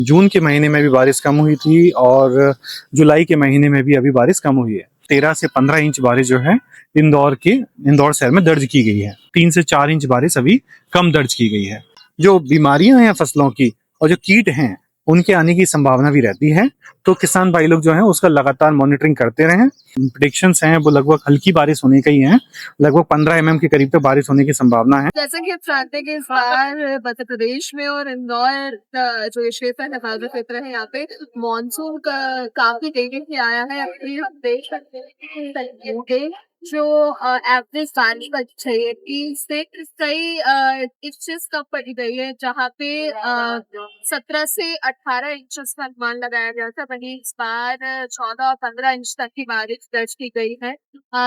जून के महीने में भी बारिश कम हुई थी और जुलाई के महीने में भी अभी बारिश कम हुई है। 13 से 15 इंच बारिश जो है इंदौर शहर में दर्ज की गई है। 3 से 4 इंच बारिश अभी कम दर्ज की गई है। जो बीमारियां हैं फसलों की और जो कीट हैं उनके आने की संभावना भी रहती है, तो किसान भाई लोग जो है उसका लगातार मॉनिटरिंग करते रहें। प्रेडिक्शंस हैं वो लगभग हल्की बारिश होने का ही है, लगभग 15 mm के करीब तक बारिश होने की संभावना है। जैसा कि आप जानते हैं कि इस बार मध्य प्रदेश में और इंदौर जो ये क्षेत्र है, नवादा क्षेत्र है, यहाँ पे मानसून का काफी तेजी से आया है। अभी हम देख सकते हैं कि जो एवरेज बारिश चाहिए थी से कई इंचेस कम पड़ी गई है, जहाँ पे 17 से 18 इंचेस का अनुमान लगाया गया था। वहीं इस बार 14 और 15 इंच तक की बारिश दर्ज की गई है।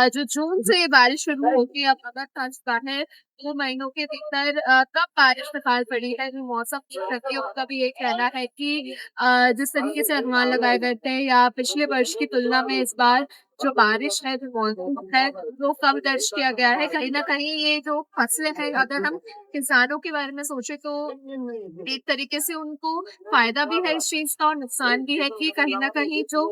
जो जून से ये बारिश शुरू होगी, अब अगर था चुका है 2 महीनों के भीतर कब बारिश बेकार पड़ी है। जो मौसम विशेषज्ञों का भी ये कहना है कि जिस तरीके से अनुमान लगाए गए थे या पिछले वर्ष की तुलना में इस बार जो बारिश है, जो मॉनसून है, वो कम दर्ज किया गया है। कहीं न कहीं ये जो फसलें हैं, अगर हम किसानों के बारे में सोचे तो एक तरीके से उनको फायदा भी है इस चीज का और नुकसान भी है कि कहीं न कहीं जो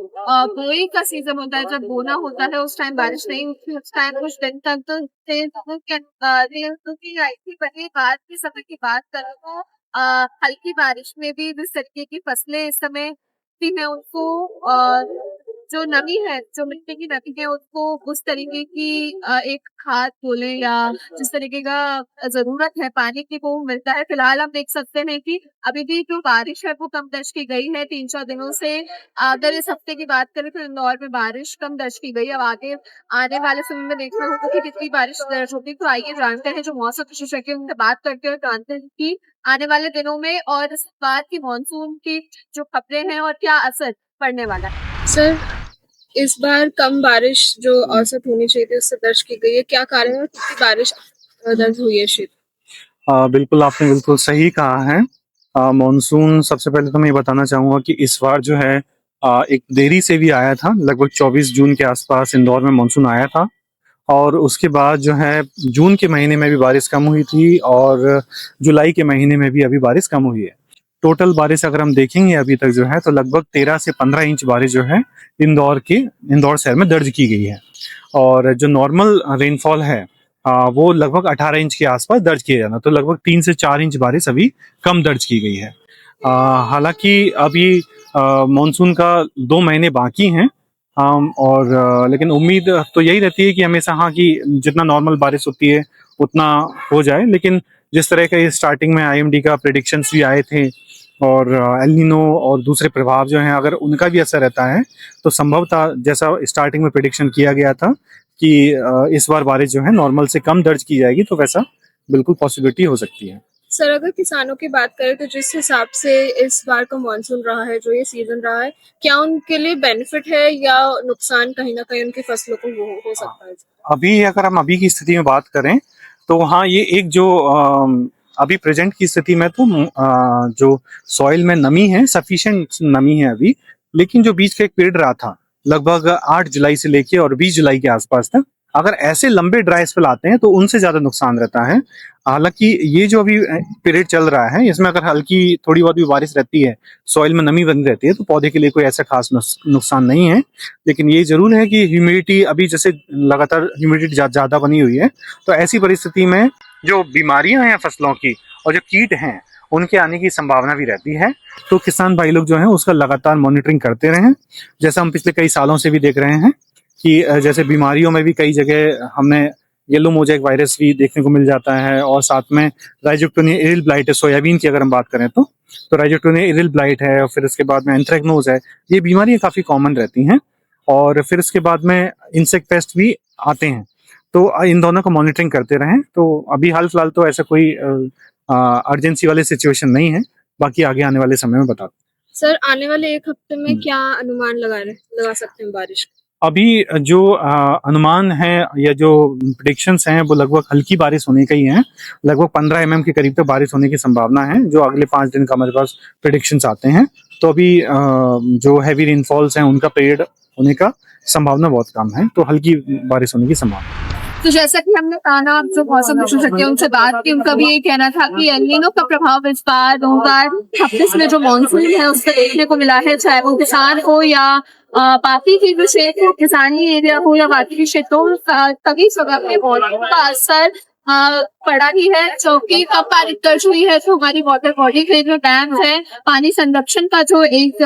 बोई का सीजन होता है, जब बोना होता है, उस टाइम बारिश नहीं होती। उस टाइम कुछ दिन तक तो तेज धूप की आई थी। वहीं बाद के समय की बात करें तो हल्की बारिश में भी जिस तरीके की फसलें इस समय होती हैं, उनको जो नमी है, जो मिट्टी की नमी है, उसको उस तरीके की एक खाद बोले या जिस तरीके का जरूरत है पानी की, वो मिलता है। फिलहाल हम देख सकते हैं कि अभी भी जो बारिश है वो कम दर्ज की गई है 3-4 दिनों से। अगर इस हफ्ते की बात करें तो इंदौर में बारिश कम दर्ज की गई है। अब आगे आने वाले समय में देखना होगा कि कितनी बारिश दर्ज होगी। तो आइए जानते हैं, जो मौसम विशेषज्ञ उनसे बात करते हुए जानते हैं कि आने वाले दिनों में और इस बार की मानसून की जो खबरें हैं और क्या असर पड़ने वाला है। सर, इस बार कम बारिश जो औसत होनी चाहिए थी उससे दर्ज की गई है, क्या कारण है और कितनी बारिश दर्ज हुई है क्षेत्र? बिल्कुल आपने बिल्कुल सही कहा है। मॉनसून सबसे पहले तो मैं ये बताना चाहूंगा कि इस बार जो है एक देरी से भी आया था। लगभग 24 जून के आसपास इंदौर में मॉनसून आया था और उसके बाद जो है जून के महीने में भी बारिश कम हुई थी और जुलाई के महीने में भी अभी बारिश कम हुई है। टोटल बारिश अगर हम देखेंगे अभी तक जो है तो लगभग 13 से 15 इंच बारिश जो है इंदौर शहर में दर्ज की गई है। और जो नॉर्मल रेनफॉल है वो लगभग 18 इंच के आसपास दर्ज किया जाना, तो लगभग 3 से 4 इंच बारिश अभी कम दर्ज की गई है। हालांकि अभी मॉनसून का 2 महीने बाकी हैं, लेकिन उम्मीद तो यही रहती है कि हमेशा हाँ कि जितना नॉर्मल बारिश होती है उतना हो जाए। लेकिन जिस तरह का स्टार्टिंग में आईएमडी का प्रेडिक्शंस भी आए थे और एल नीनो और दूसरे प्रभाव जो हैं अगर उनका भी असर रहता है तो संभवतः जैसा स्टार्टिंग में प्रेडिक्शन किया गया था कि इस बार बारिश जो है नॉर्मल से कम दर्ज की जाएगी, तो वैसा बिल्कुल पॉसिबिलिटी हो सकती है। सर, अगर किसानों की बात करें तो जिस हिसाब से इस बार का मॉनसून रहा है, जो ये सीजन रहा है, क्या उनके लिए बेनिफिट है या नुकसान कहीं ना कहीं उनकी फसलों को हो सकता है? अभी अगर हम अभी की स्थिति में बात करें तो हाँ ये एक जो अभी प्रेजेंट की स्थिति में तो जो सॉइल में नमी है, सफिशिएंट नमी है अभी। लेकिन जो बीच का एक पीरियड रहा था लगभग 8 जुलाई से लेके और 20 जुलाई के आसपास तक, अगर ऐसे लंबे ड्राई स्पेल आते हैं तो उनसे ज्यादा नुकसान रहता है। हालांकि ये जो अभी पीरियड चल रहा है इसमें अगर हल्की थोड़ी बहुत भी बारिश रहती है, सॉइल में नमी बनी रहती है, तो पौधे के लिए कोई ऐसा खास नुकसान नहीं है। लेकिन ये जरूर है कि ह्यूमिडिटी अभी जैसे लगातार ह्यूमिडिटी ज्यादा बनी हुई है, तो ऐसी परिस्थिति में जो बीमारियां हैं फसलों की और जो कीट हैं उनके आने की संभावना भी रहती है। तो किसान भाई लोग जो हैं उसका लगातार मॉनिटरिंग करते रहें। जैसा हम पिछले कई सालों से भी देख रहे हैं कि जैसे बीमारियों में भी कई जगह हमने येलो मोज़ेक वायरस भी देखने को मिल जाता है और साथ में राइजोक्टोनिया इरिल ब्लाइट है, सोयाबीन की अगर हम बात करें तो राइजोक्टोनिया इरिल ब्लाइट है और फिर उसके बाद में एंथ्रेक्नोज है। ये बीमारियां काफी कॉमन रहती हैं और फिर उसके बाद में इंसेक्ट पेस्ट भी आते हैं। तो इन दोनों को मॉनिटरिंग करते रहें। तो अभी हाल फिलहाल तो ऐसा कोई अर्जेंसी वाली सिचुएशन नहीं है, बाकी आगे आने वाले समय में बता। सर, आने वाले एक हफ्ते में क्या अनुमान लगा सकते हैं बारिश? अभी जो अनुमान है या जो प्रेडिक्शंस हैं वो लगभग हल्की बारिश होने का ही है। लगभग 15 mm के करीब तक बारिश होने की संभावना है जो अगले 5 दिन का हमारे पास प्रेडिक्शंस आते हैं। तो अभी जो हैवी रेनफॉल्स हैं उनका पीरियड होने का संभावना बहुत कम है, तो हल्की बारिश होने की संभावना। तो जैसा कि हमने ताना जो मौसम विशेषज्ञ उनसे बात की, उनका भी यही कहना था कि एल नीनो का प्रभाव इस बार 2026 में जो मानसून है उससे देखने को मिला है, चाहे वो किसान हो या बाकी के जो क्षेत्र हो, किसानी एरिया हो या बाकी के क्षेत्रों सभी जगह पे मौसम का असर पड़ा ही है, जो कि कम बारिश दर्ज हुई है। तो हमारी वाटर बॉडी के जो डैम है, पानी संरक्षण का जो एक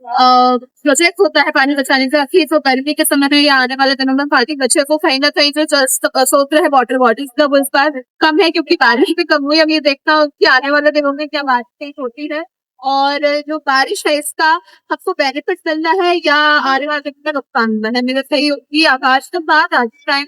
प्रोजेक्ट होता है पानी बचाने का, कि जो गर्मी के समय में या आने वाले दिनों में पानी बचे, वो कहीं ना कहीं जो जल स्रोत है वाटर बॉडीज का, वो इस बार कम है क्योंकि बारिश भी कम हुई। अब ये देखना हो कि आने वाले दिनों में क्या बारिश होती है और जो बारिश है इसका सबको बेनिफिट मिलना है या आने वाले दिन में नुकसान मिलना है। मेरे सही होगी आकाश के बाद आज टाइम